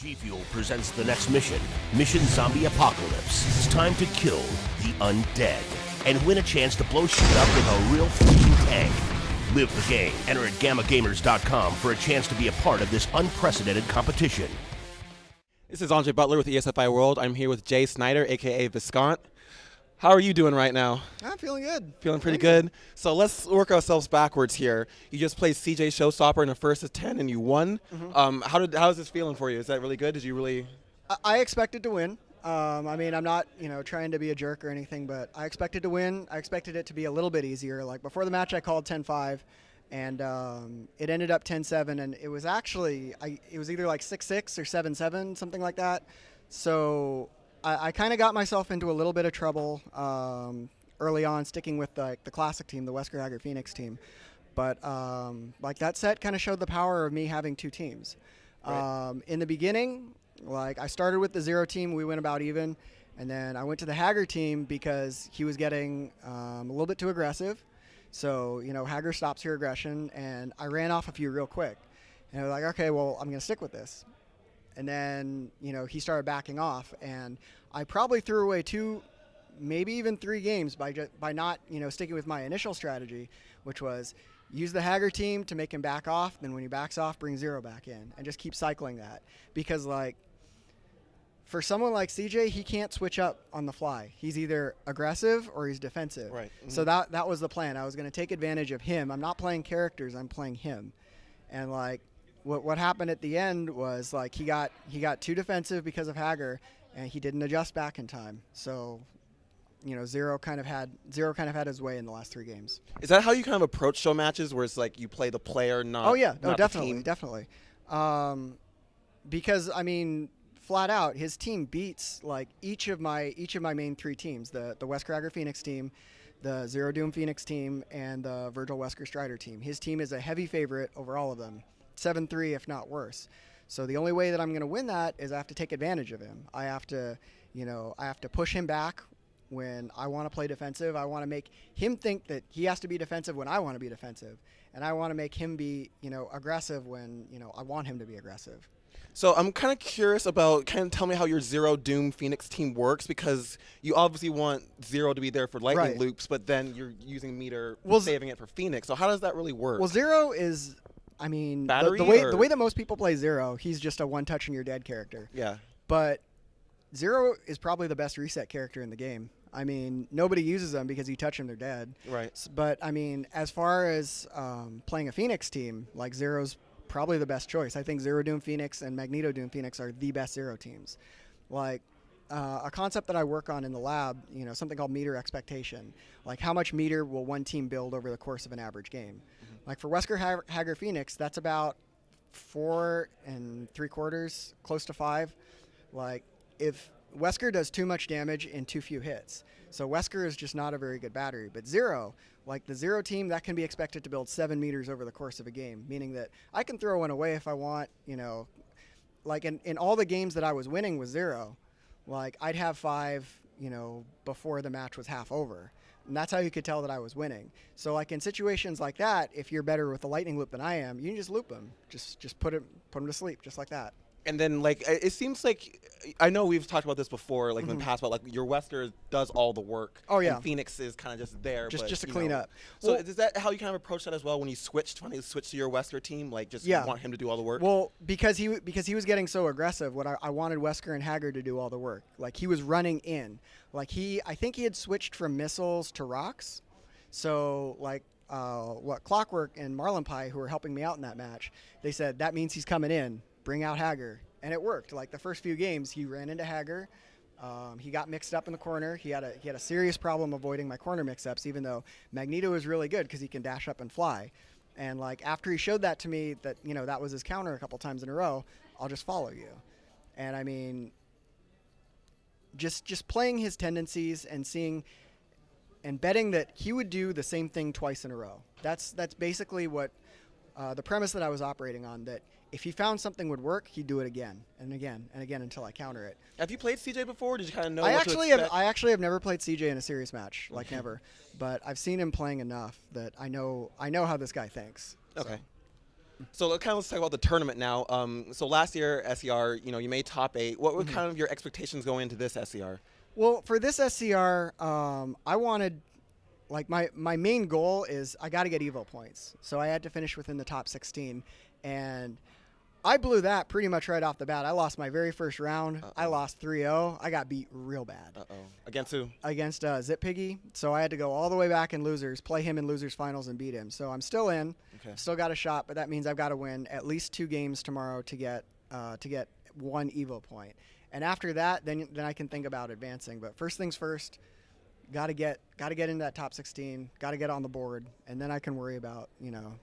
G Fuel presents the next mission, Mission Zombie Apocalypse. It's time to kill the undead and win a chance to blow shit up with a real freaking tank. Live the game. Enter at GammaGamers.com for a chance to be a part of this unprecedented competition. This is Butler with ESFI World. I'm here with CJ Snyder, a.k.a. Viscant. How are you doing right now? I'm feeling good. Feeling pretty good? So let's work ourselves backwards here. You just played CJ ShowStopper in the first of 10 and you won. Mm-hmm. How is this feeling for you? Is that really good? Did you really? I expected to win. I mean, I'm not, trying to be a jerk or anything, but I expected to win. I expected it to be a little bit easier. Like before the match, I called 10-5, and it ended up 10-7, and it was actually it was either like 6-6 or 7-7, something like that. So I kind of got myself into a little bit of trouble early on, sticking with the classic team, the Wesker Hager Phoenix team. But that set kind of showed the power of me having two teams. Right. In the beginning, I started with the 0 team, we went about even, and then I went to the Hager team because he was getting a little bit too aggressive. So, Hager stops your aggression, and I ran off a few real quick. And I was like, okay, well, I'm going to stick with this. And then, he started backing off, and I probably threw away 2, maybe even 3 games by not, sticking with my initial strategy, which was use the Hager team to make him back off. Then when he backs off, bring 0 back in, and just keep cycling that. Because, for someone like CJ, he can't switch up on the fly. He's either aggressive or he's defensive. Right. Mm-hmm. So that was the plan. I was going to take advantage of him. I'm not playing characters. I'm playing him. And, what happened at the end was he got too defensive because of Hager, and he didn't adjust back in time. So, Zero kind of had his way in the last 3 games. Is that how you kind of approach show matches, where it's you play the player, not? Oh yeah, not definitely, the team? definitely. Because flat out, his team beats each of my main 3 teams: the Wesker Hager Phoenix team, the Zero Doom Phoenix team, and the Virgil Wesker Strider team. His team is a heavy favorite over all of them. 7-3, if not worse. So the only way that I'm going to win that is I have to take advantage of him. I have to push him back when I want to play defensive. I want to make him think that he has to be defensive when I want to be defensive. And I want to make him be, aggressive when, I want him to be aggressive. So I'm kind of curious about, tell me how your Zero Doom Phoenix team works, because you obviously want Zero to be there for lightning loops, but then you're using meter, saving it for Phoenix. So how does that really work? Well, Zero is... the way that most people play Zero, he's just a one-touch and you're dead character. Yeah. But Zero is probably the best reset character in the game. Nobody uses them because you touch them, they're dead. Right. But, as far as playing a Phoenix team, Zero's probably the best choice. I think Zero Doom Phoenix and Magneto Doom Phoenix are the best Zero teams. A concept that I work on in the lab, something called meter expectation. How much meter will one team build over the course of an average game? Mm-hmm. For Wesker Hager Phoenix, that's about 4 3/4, close to 5. If Wesker does too much damage in too few hits. So Wesker is just not a very good battery. But Zero, the Zero team, that can be expected to build 7 meters over the course of a game, meaning that I can throw one away if I want, in all the games that I was winning with Zero, I'd have 5, before the match was half over. And that's how you could tell that I was winning. So in situations like that, if you're better with the lightning loop than I am, you can just loop him. Just put him to sleep, just like that. And then, it seems I know we've talked about this before, in the past, about, your Wesker does all the work. Oh, yeah. And Phoenix is kind of just there. Just to clean up. So is that how you kind of approach that as well when you switch to your Wesker team? You want him to do all the work? Well, because he was getting so aggressive, I wanted Wesker and Hager to do all the work. He was running in. I think he had switched from missiles to rocks. So, Clockwork and Marlin Pie, who were helping me out in that match, they said, that means he's coming in. Bring out Hager. And it worked. The first few games, he ran into Hager. He got mixed up in the corner. He had a serious problem avoiding my corner mix-ups, even though Magneto is really good because he can dash up and fly. And after he showed that to me, that that was his counter a couple times in a row, I'll just follow you. And just playing his tendencies and seeing and betting that he would do the same thing twice in a row. That's basically what the premise that I was operating on, that if he found something would work, he'd do it again and again and again until I counter it. Have you played CJ before? Did you kind of know I what to expect? I actually have never played CJ in a serious match, never. But I've seen him playing enough that I know how this guy thinks. Okay. So let's talk about the tournament now. So last year, SER, you made top 8. What were kind of your expectations going into this SER? Well, for this SCR, I wanted, like, my main goal is I got to get Evo points. So I had to finish within the top 16. And I blew that pretty much right off the bat. I lost my very first round. I lost 3-0. I got beat real bad. Against who? Against Zip Piggy. So I had to go all the way back in losers, play him in losers finals, and beat him. So I'm still in. Okay. Still got a shot, but that means I've got to win at least 2 games tomorrow to get 1 Evo point. And after that, then I can think about advancing. But first things first, got to get into that top 16. Got to get on the board, and then I can worry about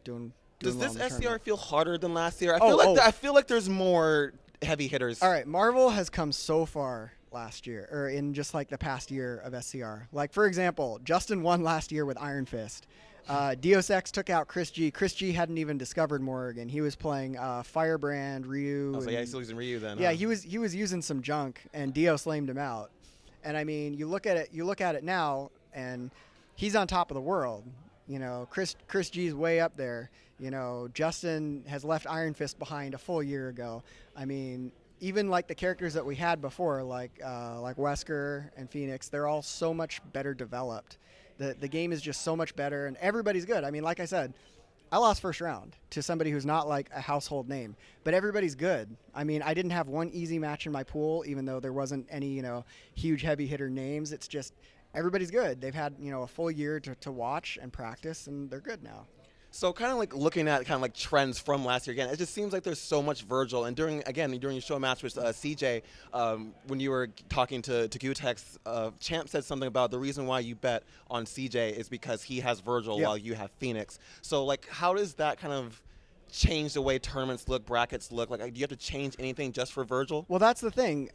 doing. Does this SCR feel harder than last year? I feel like there's more heavy hitters. All right, Marvel has come so far last year, or in just like the past year of SCR. Like, for example, Justin won last year with Iron Fist. Deus Ex took out Chris G. Chris G hadn't even discovered Morrigan. He was playing Firebrand, Ryu. Oh, so yeah, he's still using Ryu then. Yeah, he was using some junk, and Dios lamed him out. And I mean, you look at it now, and he's on top of the world. Chris G's way up there. Justin has left Iron Fist behind a full year ago. I mean, even like the characters that we had before, like Wesker and Phoenix, they're all so much better developed. The game is just so much better, and everybody's good. I mean, like I said, I lost first round to somebody who's not like a household name, but everybody's good. I mean, I didn't have one easy match in my pool, even though there wasn't any, huge heavy hitter names. It's just everybody's good. They've had, a full year to watch and practice, and they're good now. So kind of like looking at kind of like trends from last year again, it just seems like there's so much Virgil. And during your show match with CJ, when you were talking to Gutex, Champ said something about the reason why you bet on CJ is because he has Virgil while you have Phoenix. So like, how does that kind of change the way tournaments look, brackets look? Like, do you have to change anything just for Virgil? Well, that's the thing.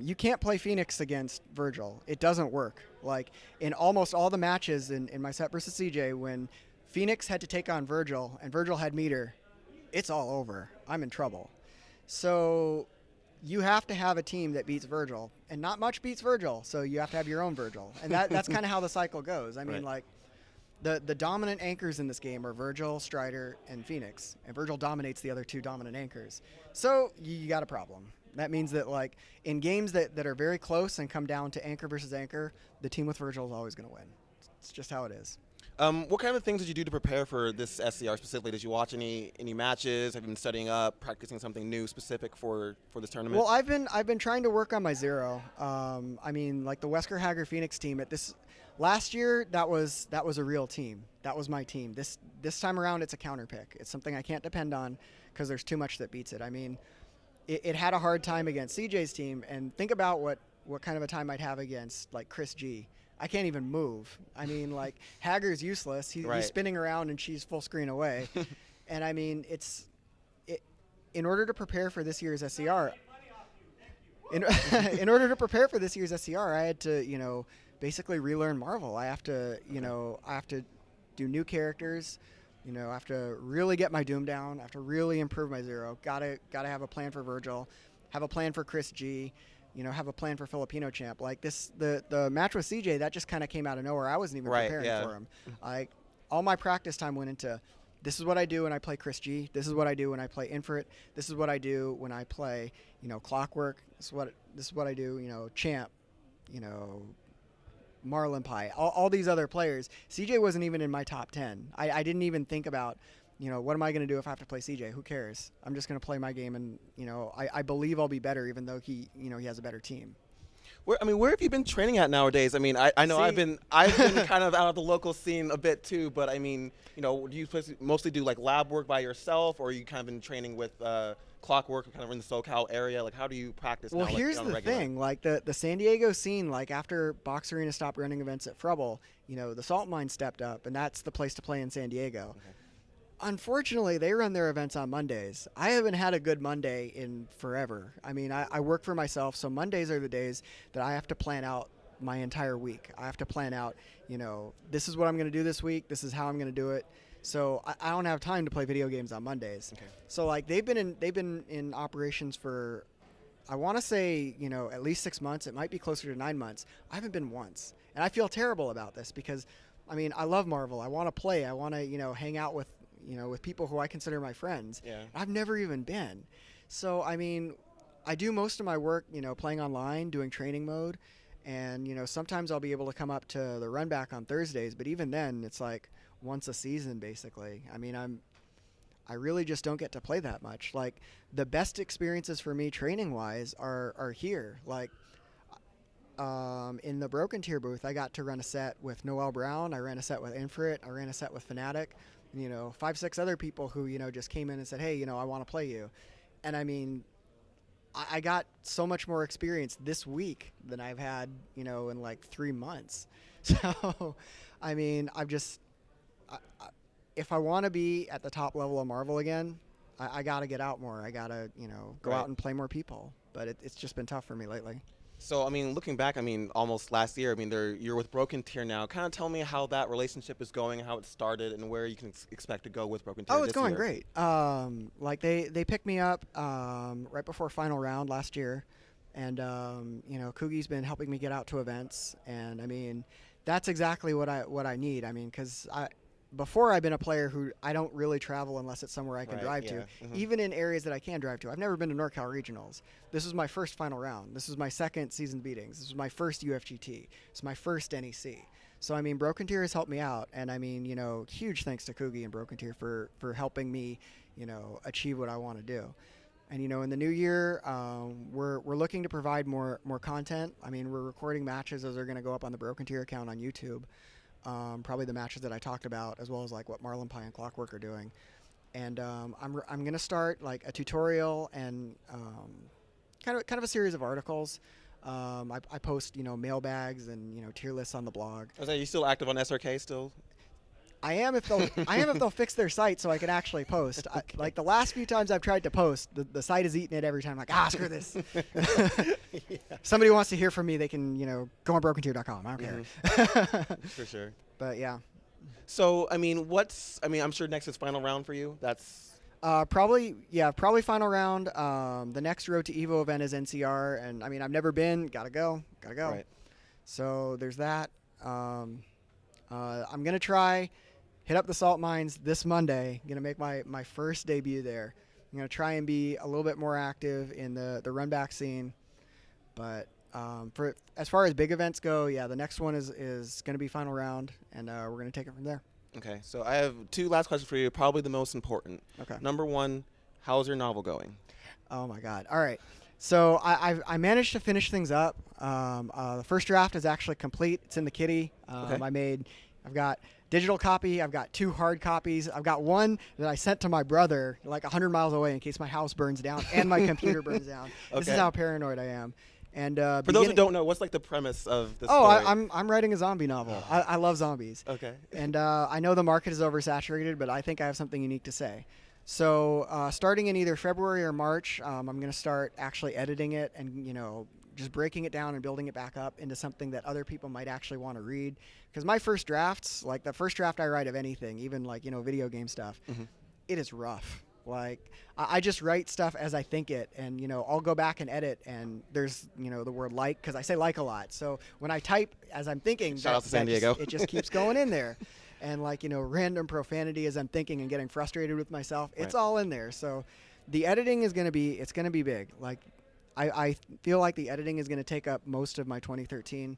You can't play Phoenix against Virgil. It doesn't work. Like, in almost all the matches in my set versus CJ, when Phoenix had to take on Virgil, and Virgil had meter, it's all over. I'm in trouble. So you have to have a team that beats Virgil, and not much beats Virgil, so you have to have your own Virgil. And that's kind of how the cycle goes. I mean, like, the dominant anchors in this game are Virgil, Strider, and Phoenix, and Virgil dominates the other 2 dominant anchors. So you got a problem. That means that, like, in games that are very close and come down to anchor versus anchor, the team with Virgil is always going to win. It's just how it is. What kind of things did you do to prepare for this SCR specifically? Did you watch any matches? Have you been studying up, practicing something new specific for this tournament? Well, I've been trying to work on my zero. I mean, like the Wesker Hager Phoenix team at this last year, that was a real team. That was my team. This time around, it's a counter pick. It's something I can't depend on because there's too much that beats it. I mean, it had a hard time against CJ's team, and think about what kind of a time I'd have against like Chris G. I can't even move. I mean, like, Hager's useless. He's spinning around and she's full screen away. And I mean, in order to prepare for this year's SCR, in order to prepare for this year's SCR, I had to, basically relearn Marvel. I have to do new characters. I have to really get my Doom down. I have to really improve my zero. Gotta have a plan for Virgil. Have a plan for Chris G. Have a plan for Filipino Champ. Like the match with CJ, that just kind of came out of nowhere. I wasn't even preparing for him. Like, all my practice time went into, this is what I do when I play Chris G. This is what I do when I play Infrit. This is what I do when I play, Clockwork. This is what I do, Champ, Marlin Pie, all these other players. CJ wasn't even in my top 10. I didn't even think about, what am I going to do if I have to play CJ? Who cares? I'm just going to play my game, and I believe I'll be better, even though he has a better team. Where have you been training at nowadays? I mean, I know I've been kind of out of the local scene a bit too, but I mean, do you mostly do like lab work by yourself, or are you kind of been training with Clockwork, kind of in the SoCal area? Like, how do you practice? Well, now, here's on a the regular? thing. Like the San Diego scene, like after Box Arena stopped running events at Frubble, the Salt Mine stepped up, and that's the place to play in San Diego. Okay. Unfortunately, they run their events on Mondays. I haven't had a good Monday in forever. I mean, I work for myself, so Mondays are the days that I have to plan out my entire week. I have to plan out, this is what I'm going to do this week. This is how I'm going to do it. So I don't have time to play video games on Mondays. Okay. So like they've been in operations for, I want to say, at least 6 months. It might be closer to 9 months. I haven't been once, and I feel terrible about this because, I mean, I love Marvel. I want to play. I want to hang out with with people who I consider my friends. Yeah. I've never even been. So, I mean, I do most of my work, playing online, doing training mode. And, sometimes I'll be able to come up to the run back on Thursdays. But even then, it's like once a season, basically. I mean, I really just don't get to play that much. Like, the best experiences for me training-wise are here. Like, in the Broken Tier booth, I got to run a set with Noel Brown. I ran a set with Infrit. I ran a set with Fnatic. 5-6 other people who, just came in and said, hey, I want to play you. And, I mean, I got so much more experience this week than I've had, in like 3 months. So, I mean, if I want to be at the top level of Marvel again, I got to get out more. I got to, go out and play more people. But it's just been tough for me lately. So, I mean, looking back, I mean, almost last year, I mean, you're with Broken Tier now. Kind of tell me how that relationship is going, how it started, and where you can expect to go with Broken Tier. Oh, it's going great. Like, they picked me up right before final round last year. And, Koogie's been helping me get out to events. And, I mean, that's exactly what I need. I mean, because before I've been a player who I don't really travel unless it's somewhere I can drive to, even in areas that I can drive to. I've never been to NorCal Regionals. This was my first final round. This was my second season beatings. This was my first UFGT. It's my first NEC. So, I mean, Broken Tier has helped me out. And, I mean, huge thanks to Koogie and Broken Tier for helping me, achieve what I want to do. And, in the new year, we're looking to provide more content. I mean, we're recording matches as they're going to go up on the Broken Tier account on YouTube. Probably the matches that I talked about, as well as like what Marlon Pie and Clockwork are doing. And I'm going to start like a tutorial and kind of a series of articles. I post mailbags and tier lists on the blog. Are you still active on SRK still? I am if they'll fix their site so I can actually post. Okay. Like the last few times I've tried to post, the site has eaten it every time. Like, screw this. Yeah. Somebody wants to hear from me, they can go on brokentier.com. I don't care. For sure. But yeah. So I mean, I'm sure next is final round for you. That's probably final round. The next Road to Evo event is NCR, and I mean I've never been. Gotta go. Right. So there's that. I'm gonna try. Hit up the salt mines this Monday. I'm going to make my first debut there. I'm going to try and be a little bit more active in the run back scene. But as far as big events go, yeah, the next one is going to be final round, and we're going to take it from there. Okay, so I have 2 last questions for you, probably the most important. Okay. Number 1, how's your novel going? Oh, my God. All right. So I managed to finish things up. The first draft is actually complete. It's in the kitty. Okay. I've got digital copy. I've got 2 hard copies. I've got one that I sent to my brother like 100 miles away in case my house burns down and my computer burns down. Okay. This is how paranoid I am. And for those who don't know, what's like the premise of this story? I'm writing a zombie novel. I love zombies. Okay. And I know the market is oversaturated, but I think I have something unique to say. So starting in either February or March, I'm going to start actually editing it and, just breaking it down and building it back up into something that other people might actually want to read. Because my first drafts, like the first draft I write of anything, even like, video game stuff, it is rough. Like, I just write stuff as I think it, and, I'll go back and edit, and there's, the word like, because I say like a lot. So when I type as I'm thinking, Shout out to San Diego. It just keeps going in there. And like, random profanity as I'm thinking and getting frustrated with myself, it's all in there. So the editing is going to be big. Like, I feel like the editing is going to take up most of my 2013,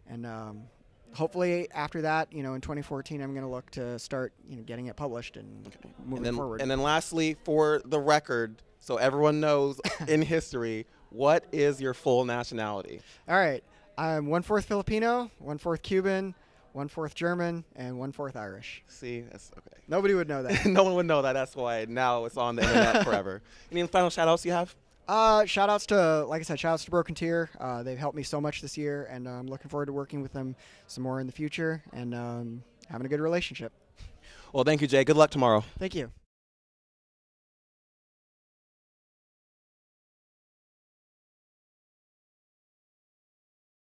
and hopefully after that, in 2014, I'm going to look to start, getting it published and moving forward. And then lastly, for the record, so everyone knows in history, what is your full nationality? All right. I'm 1/4 Filipino, 1/4 Cuban, 1/4 German, and 1/4 Irish. See, that's okay. Nobody would know that. No one would know that. That's why now it's on the internet forever. Any final shout-outs you have? Shout outs to, like I said, shout outs to Broken Tier. They've helped me so much this year, and I'm looking forward to working with them some more in the future and having a good relationship. Well, thank you, Jay. Good luck tomorrow. Thank you.